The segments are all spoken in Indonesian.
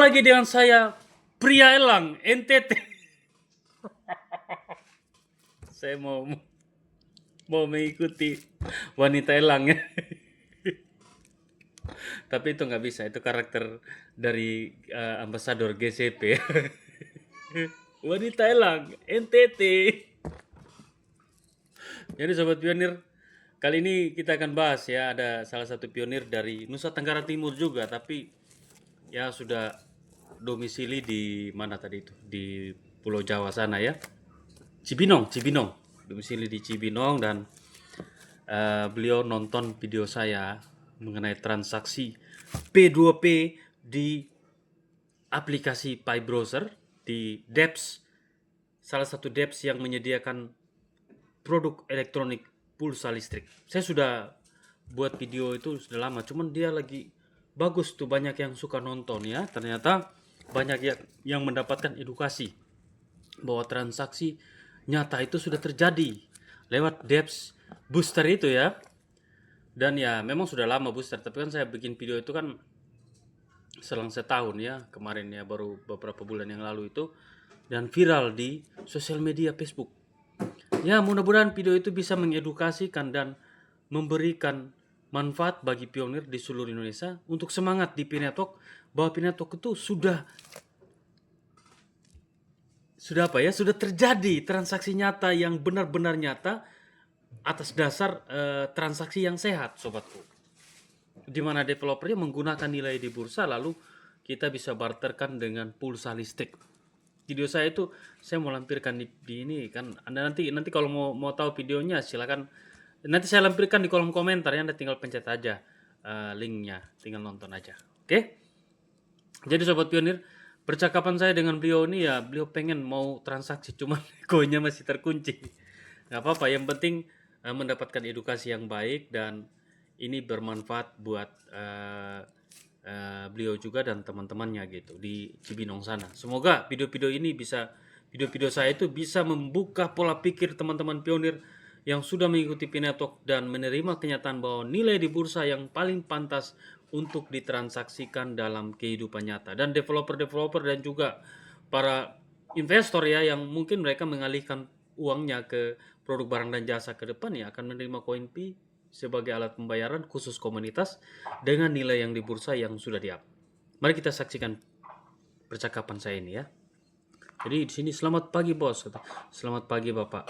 lagi dengan saya, pria elang, NTT. Saya mau mengikuti wanita elang ya. Tapi itu nggak bisa, itu karakter dari ambasador GCP. Wanita elang, NTT. Jadi sobat pionir, kali ini kita akan bahas ya, ada salah satu pionir dari Nusa Tenggara Timur juga, tapi ya sudah domisili di mana tadi itu? Di Pulau Jawa sana ya. Cibinong. Domisili di Cibinong dan beliau nonton video saya mengenai transaksi P2P di aplikasi Pi Browser di Depps, salah satu Depps yang menyediakan produk elektronik pulsa listrik. Saya sudah buat video itu sudah lama, cuman dia lagi bagus tuh, banyak yang suka nonton ya. Ternyata banyak yang mendapatkan edukasi bahwa transaksi nyata itu sudah terjadi lewat Depps Booster itu ya. Dan ya memang sudah lama Booster, tapi kan saya bikin video itu kan selang setahun ya, kemarin ya, baru beberapa bulan yang lalu itu, dan viral di sosial media Facebook. Ya mudah-mudahan video itu bisa mengedukasikan dan memberikan manfaat bagi pionir di seluruh Indonesia untuk semangat di Pinetalk, bahwa Pinetalk itu sudah apa ya, sudah terjadi transaksi nyata yang benar-benar nyata atas dasar transaksi yang sehat sobatku, di mana developernya menggunakan nilai di bursa lalu kita bisa barterkan dengan pulsa listrik. Video saya itu saya mau lampirkan di ini kan, Anda nanti kalau mau tahu videonya silakan, nanti saya lampirkan di kolom komentar ya, Anda tinggal pencet aja linknya, tinggal nonton aja. Oke? Jadi sobat pionir, percakapan saya dengan beliau ini ya, beliau pengen mau transaksi cuman koinnya masih terkunci. Nggak apa-apa, yang penting mendapatkan edukasi yang baik dan ini bermanfaat buat beliau juga dan teman-temannya gitu di Cibinong sana. Semoga video-video saya itu bisa membuka pola pikir teman-teman pionir yang sudah mengikuti Pinetalk dan menerima kenyataan bahwa nilai di bursa yang paling pantas untuk ditransaksikan dalam kehidupan nyata. Dan developer-developer dan juga para investor ya, yang mungkin mereka mengalihkan uangnya ke produk barang dan jasa ke depan ya, akan menerima koin Pi sebagai alat pembayaran khusus komunitas dengan nilai yang di bursa yang sudah di-up. Mari kita saksikan percakapan saya ini ya. Jadi di sini, selamat pagi bos, selamat pagi bapak.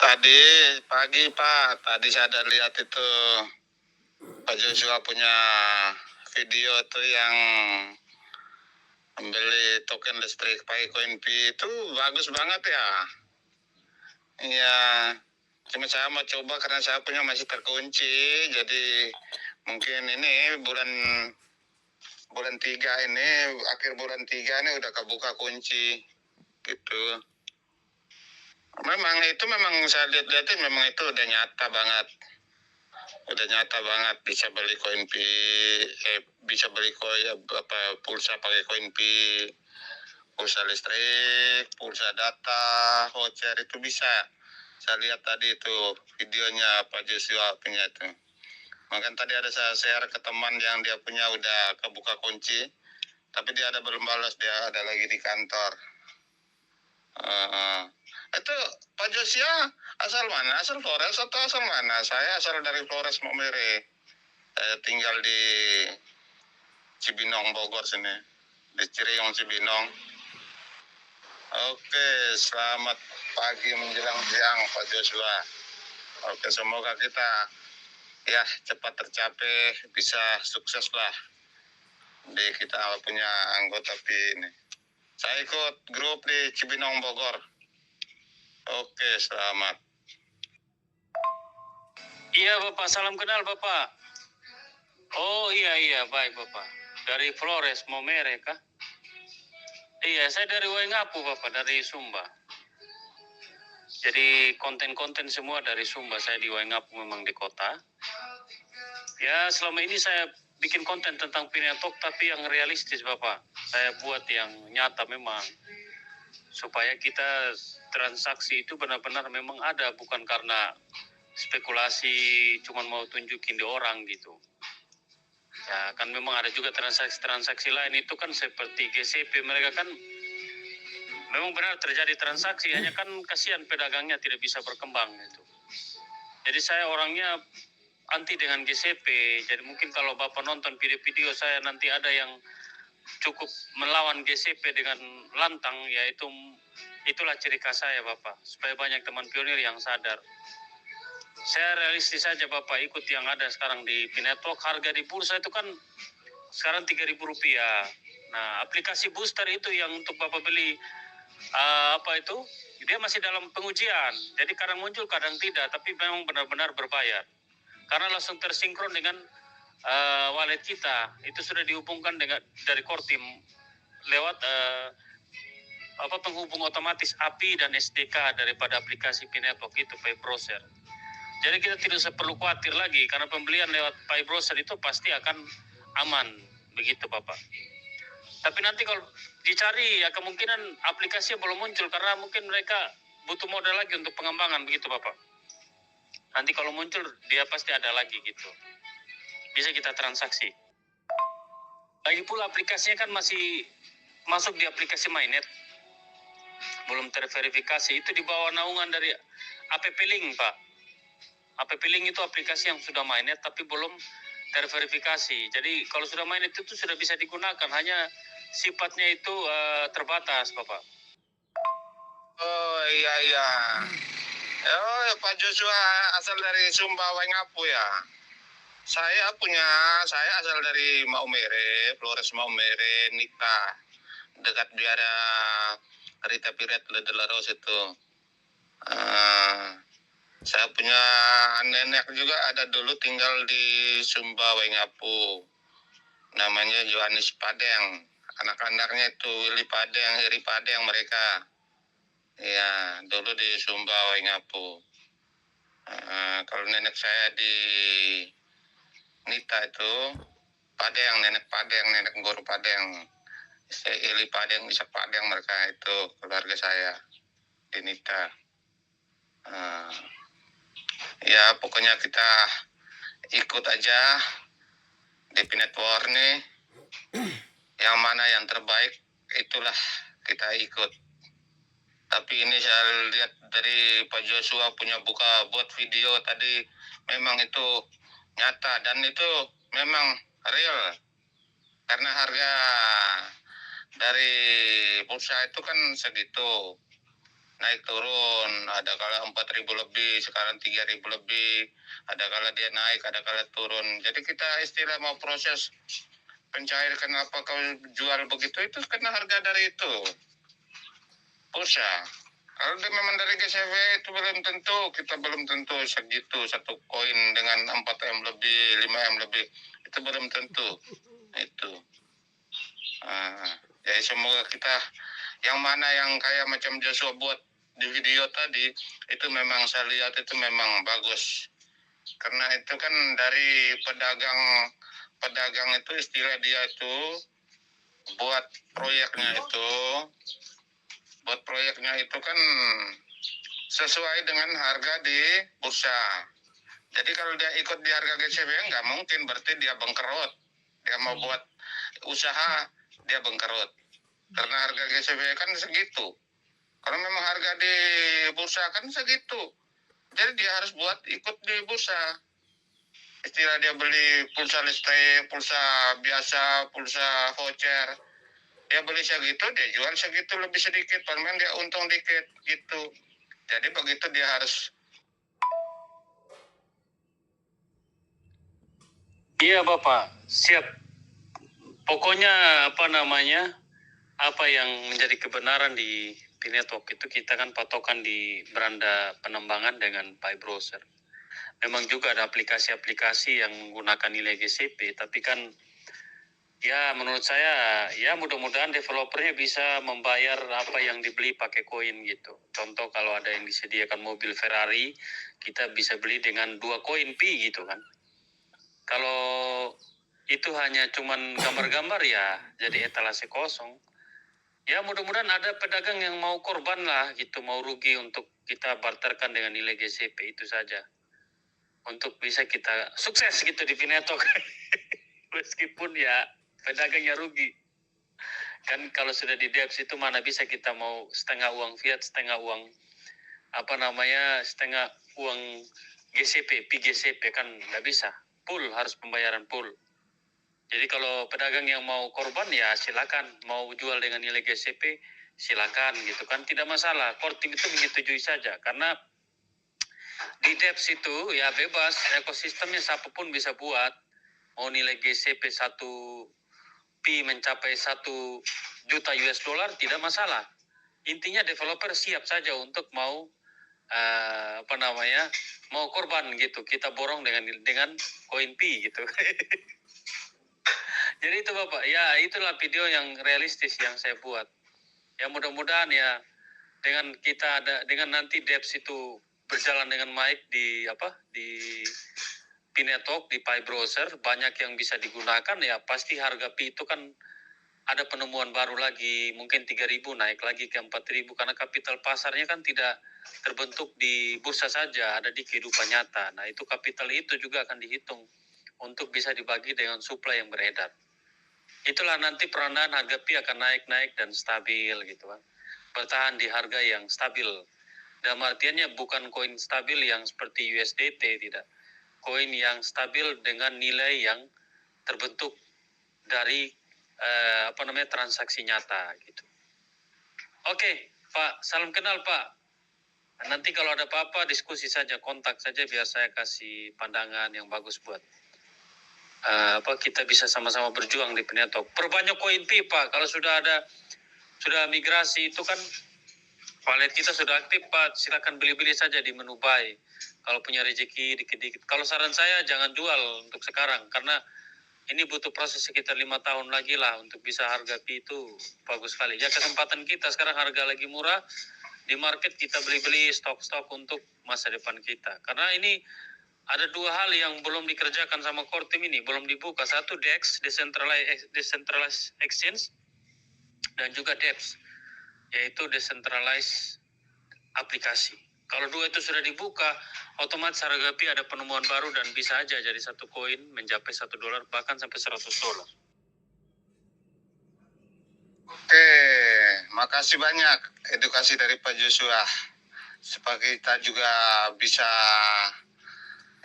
Tadi pagi Pak, tadi saya ada lihat itu Pak Joshua punya video itu yang membeli token listrik pakai koin Pi, itu bagus banget ya. Iya, cuma saya mau coba karena saya punya masih terkunci, jadi mungkin ini bulan 3 ini, akhir bulan 3 ini udah kebuka kunci gitu. Memang saya lihat-lihatin memang itu udah nyata banget bisa beli koin Pi, bisa beli koin pulsa pakai koin Pi, pulsa listrik, pulsa data, voucher itu bisa. Saya lihat tadi itu videonya Pak Joshua punya itu. Makanya tadi ada saya share ke teman yang dia punya udah kebuka kunci, tapi dia ada belum balas, dia ada lagi di kantor. Itu Pak Joshua asal mana? Asal Flores atau asal mana? Saya asal dari Flores Momere. Saya tinggal di Cibinong Bogor sini, di Ciriong Cibinong. Oke, selamat pagi menjelang siang Pak Joshua. Oke, semoga kita ya cepat tercapai, bisa sukses lah. Kita punya anggota Pi ini. Saya ikut grup di Cibinong Bogor. Oke, selamat. Iya Bapak, salam kenal Bapak. Oh iya, baik Bapak. Dari Flores, Momere kah? Iya, saya dari Waingapu Bapak, dari Sumba. Jadi konten-konten semua dari Sumba, saya di Waingapu memang di kota. Ya selama ini saya bikin konten tentang Pinetalk tapi yang realistis Bapak. Saya buat yang nyata memang. Supaya kita transaksi itu benar-benar memang ada, bukan karena spekulasi cuman mau tunjukin di orang gitu. Ya kan memang ada juga transaksi-transaksi lain itu kan seperti GCP, mereka kan memang benar terjadi transaksi, hanya kan kasihan pedagangnya tidak bisa berkembang itu. Jadi saya orangnya anti dengan GCP, jadi mungkin kalau Bapak nonton video-video saya nanti ada yang cukup melawan GCP dengan lantang, yaitu itulah ciri khas saya Bapak, supaya banyak teman pionir yang sadar. Saya realistis saja Bapak, ikut yang ada sekarang di P-Network, harga di bursa itu kan sekarang Rp3.000. Nah, aplikasi booster itu yang untuk Bapak beli, apa itu, dia masih dalam pengujian. Jadi kadang muncul, kadang tidak, tapi memang benar-benar berbayar. Karena langsung tersinkron dengan wallet kita. Itu sudah dihubungkan dengan dari Kortim lewat penghubung otomatis API dan SDK daripada aplikasi P-Network itu, Pay Browser. Jadi kita tidak perlu khawatir lagi, karena pembelian lewat Pay Browser itu pasti akan aman, begitu Bapak. Tapi nanti kalau dicari, ya kemungkinan aplikasinya belum muncul, karena mungkin mereka butuh modal lagi untuk pengembangan, begitu Bapak. Nanti kalau muncul, dia pasti ada lagi gitu. Bisa kita transaksi. Lagi pula aplikasinya kan masih masuk di aplikasi Mainnet. Belum terverifikasi, itu di bawah naungan dari App Link Pak. App Link itu aplikasi yang sudah Mainnet tapi belum terverifikasi. Jadi kalau sudah Mainnet itu sudah bisa digunakan, hanya sifatnya itu terbatas Bapak. Oh iya. Oh ya, Pak Joshua asal dari Sumba Waingapu ya. Saya asal dari Maumere, Flores Maumere, Nita, dekat biara Rita Piret Ledelaros itu. Saya punya nenek juga ada dulu tinggal di Sumba Waingapu. Namanya Yohanes Padeng. Anak-anaknya itu Willy Padeng, Heri Padeng mereka. Ya, dulu di Sumba Waingapu. Kalau nenek saya di Nita itu Padeng, nenek Padeng, nenek Guru Padeng. Ili Padeng, Isa Padeng, mereka itu keluarga saya di Nita. Ya pokoknya kita ikut aja di P-Network nih. Yang mana yang terbaik itulah kita ikut. Tapi ini saya lihat dari Pak Joshua punya buat video tadi, memang itu nyata dan itu memang real. Karena harga dari bursa itu kan segitu. Naik turun, ada kala 4.000 lebih, sekarang 3.000 lebih, ada kala dia naik, ada kala turun. Jadi kita istilah mau proses pencair kenapa kau jual begitu, itu karena harga dari itu bursa. Kalau dia memang dari GCV itu belum tentu, kita belum tentu segitu, satu koin dengan 4M lebih, 5M lebih, itu belum tentu. Itu. Jadi semoga kita, yang mana yang kayak macam Joshua buat di video tadi, itu memang saya lihat itu memang bagus. Karena itu kan dari pedagang itu istilah dia itu buat proyeknya itu kan sesuai dengan harga di bursa. Jadi kalau dia ikut di harga GCB nggak mungkin, berarti dia bangkrut. Dia mau buat usaha, dia bangkrut. Karena harga GCB kan segitu. Kalau memang harga di bursa kan segitu. Jadi dia harus buat ikut di bursa. Istilah dia beli pulsa listrik, pulsa biasa, pulsa voucher. Dia beli segitu, dia jual segitu lebih sedikit. Paling dia untung dikit gitu. Jadi begitu dia harus. Iya Bapak, siap. Pokoknya apa yang menjadi kebenaran di P-Network itu kita kan patokan di beranda penambangan dengan Pay Browser. Memang juga ada aplikasi-aplikasi yang menggunakan nilai GCP, tapi kan ya menurut saya ya mudah-mudahan developernya bisa membayar apa yang dibeli pakai koin gitu. Contoh kalau ada yang disediakan mobil Ferrari, kita bisa beli dengan 2 koin Pi gitu kan. Kalau itu hanya cuman gambar-gambar ya jadi etalase kosong. Ya mudah-mudahan ada pedagang yang mau korban lah gitu, mau rugi untuk kita barterkan dengan nilai GCP itu saja. Untuk bisa kita sukses gitu di P-Network. Meskipun ya pedagangnya rugi. Kan kalau sudah di DEPS itu mana bisa kita mau setengah uang fiat, setengah uang setengah uang GCP, PGCP kan nggak bisa. Full, harus pembayaran full. Jadi kalau pedagang yang mau korban ya silakan, mau jual dengan nilai GCP silakan gitu kan, tidak masalah. Kortim itu menyetujui saja karena di DEPS itu ya bebas, ekosistemnya siapapun bisa buat. Mau nilai GCP 1 P mencapai 1 juta US dollar tidak masalah. Intinya developer siap saja untuk mau mau korban gitu. Kita borong dengan koin P gitu. Jadi itu Bapak, ya itulah video yang realistis yang saya buat. Ya mudah-mudahan ya dengan nanti DEPS itu berjalan dengan baik di Pinetalk, di Pi Browser, banyak yang bisa digunakan ya, pasti harga Pi itu kan ada penemuan baru lagi, mungkin 3.000 naik lagi ke 4.000 karena kapital pasarnya kan tidak terbentuk di bursa saja, ada di kehidupan nyata. Nah, itu kapital itu juga akan dihitung untuk bisa dibagi dengan supply yang beredar. Itulah nanti peranan harga Pi akan naik-naik dan stabil gitu kan. Bertahan di harga yang stabil. Dan artiannya bukan koin stabil yang seperti USDT, tidak. Koin yang stabil dengan nilai yang terbentuk dari transaksi nyata gitu. Oke, Pak, salam kenal Pak. Nanti kalau ada apa-apa diskusi saja, kontak saja biar saya kasih pandangan yang bagus buat kita bisa sama-sama berjuang di Pinetalk. Perbanyak koin Pi Pak, kalau sudah migrasi itu kan wallet kita sudah aktif Pak, silakan beli-beli saja di menu buy. Kalau punya rezeki dikit-dikit. Kalau saran saya jangan jual untuk sekarang karena ini butuh proses sekitar 5 tahun lagi lah untuk bisa harga Pi itu bagus sekali. Ya kesempatan kita sekarang harga lagi murah di market, kita beli-beli stok-stok untuk masa depan kita. Karena ini ada 2 hal yang belum dikerjakan sama Kortim ini, belum dibuka. Satu DEX, Decentralized Exchange, dan juga DEPS, yaitu Decentralized Aplikasi. Kalau 2 itu sudah dibuka, otomatis harga Pi ada penemuan baru dan bisa aja jadi 1 koin mencapai $1, bahkan sampai $100. Oke, makasih banyak edukasi dari Pak Joshua. Supaya kita juga bisa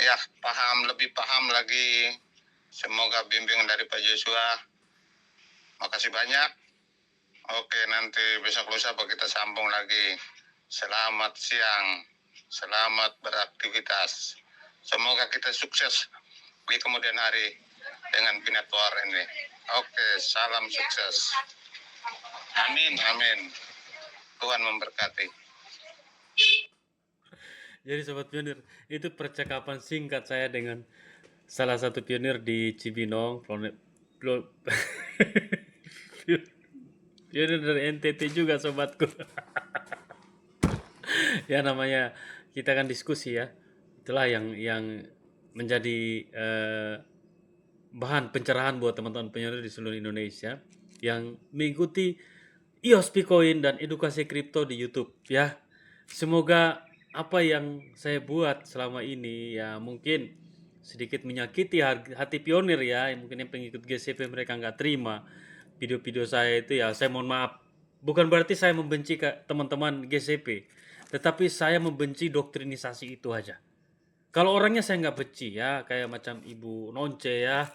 ya lebih paham lagi. Semoga bimbingan dari Pak Joshua. Makasih banyak. Oke, nanti besok lusa kita sambung lagi. Selamat siang. Selamat beraktivitas. Semoga kita sukses di kemudian hari dengan Pinetalk ini. Oke, salam sukses. Amin, amin. Tuhan memberkati. Jadi Sobat Pionir, itu percakapan singkat saya dengan salah satu pionir di Cibinong, pionir dari NTT juga sobatku. Ya namanya kita kan diskusi ya, itulah yang menjadi bahan pencerahan buat teman-teman pionir di seluruh Indonesia yang mengikuti EOS Bitcoin dan edukasi kripto di YouTube ya. Semoga apa yang saya buat selama ini ya mungkin sedikit menyakiti hati pionir ya, mungkin yang pengikut GCP mereka nggak terima video-video saya itu ya, saya mohon maaf. Bukan berarti saya membenci teman-teman GCP, tetapi saya membenci doktrinisasi itu aja. Kalau orangnya saya nggak benci ya, kayak macam Ibu Nonce ya.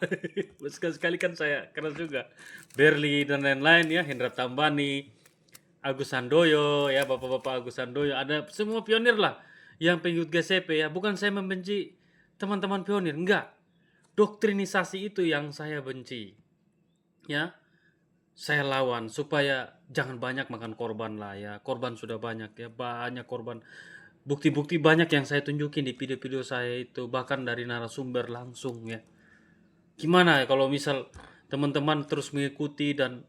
Sekali-sekali kan saya kenal juga. Berli dan lain-lain ya, Hendra Tambani, Agus Handoyo ya, bapak-bapak Agus Handoyo, ada semua pionir lah yang pengikut GCP ya. Bukan saya membenci teman-teman pionir, enggak. Doktrinisasi itu yang saya benci. Ya, saya lawan supaya jangan banyak makan korban lah ya. Korban sudah banyak ya, banyak korban. Bukti-bukti banyak yang saya tunjukin di video-video saya itu, bahkan dari narasumber langsung ya. Gimana ya kalau misal teman-teman terus mengikuti dan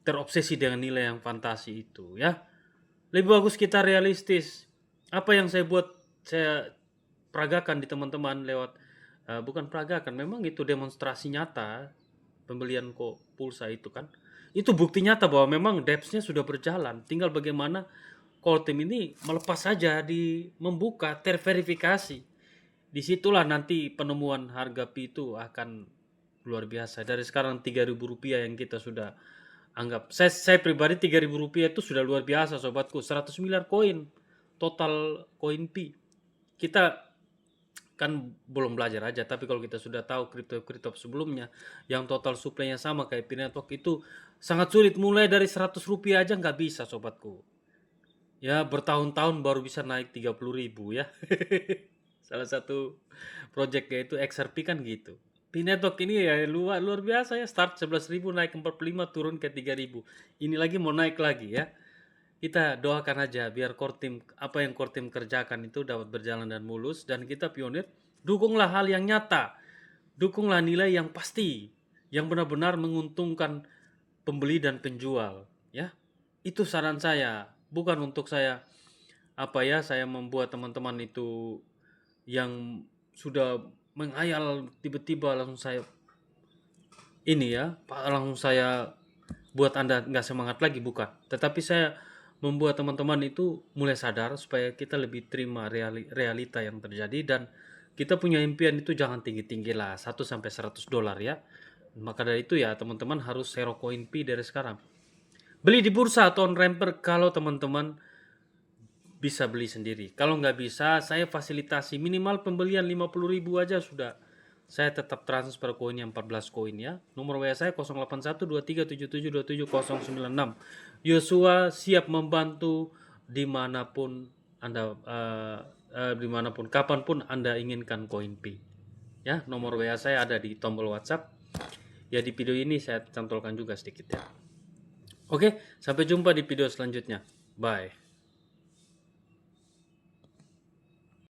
terobsesi dengan nilai yang fantasi itu ya. Lebih bagus kita realistis. Apa yang saya buat, saya peragakan di teman-teman lewat bukan peragakan, memang itu demonstrasi nyata pembelian kok pulsa itu kan. Itu bukti nyata bahwa memang DEPS-nya sudah berjalan. Tinggal bagaimana Kortim ini melepas saja, membuka, terverifikasi. Disitulah nanti penemuan harga Pi itu akan luar biasa. Dari sekarang 3.000 rupiah yang kita sudah anggap, saya pribadi 3.000 rupiah itu sudah luar biasa sobatku. 100 miliar koin total koin Pi. Kita kan belum belajar aja, tapi kalau kita sudah tahu kripto sebelumnya yang total supply-nya sama kayak Pi Network, itu sangat sulit. Mulai dari 100 rupiah aja nggak bisa sobatku. Ya bertahun-tahun baru bisa naik 30.000 ya. Salah satu projectnya itu XRP kan gitu. Pi Network ini ya luar biasa ya, start 11.000 naik 45 turun ke 3.000. Ini lagi mau naik lagi ya. Kita doakan aja biar core team, apa yang core team kerjakan itu dapat berjalan dan mulus, dan kita pionir dukunglah hal yang nyata. Dukunglah nilai yang pasti, yang benar-benar menguntungkan pembeli dan penjual ya. Itu saran saya, bukan untuk saya saya membuat teman-teman itu yang sudah menghayal tiba-tiba langsung saya langsung saya buat Anda nggak semangat lagi, bukan. Tetapi saya membuat teman-teman itu mulai sadar supaya kita lebih terima realita yang terjadi, dan kita punya impian itu jangan tinggi-tinggi lah, 1-100 dolar ya. Maka dari itu ya teman-teman harus zero coin Pi dari sekarang. Beli di bursa atau on ramper kalau teman-teman bisa beli sendiri. Kalau nggak bisa, saya fasilitasi minimal pembelian 50.000 aja sudah. Saya tetap transfer koinnya 14 koin ya. Nomor WA saya 081237727096. Yosua siap membantu dimanapun Anda, dimanapun, kapanpun Anda inginkan koin Pi. Ya, nomor WA saya ada di tombol WhatsApp. Ya, di video ini saya cantolkan juga sedikit ya. Oke, sampai jumpa di video selanjutnya. Bye.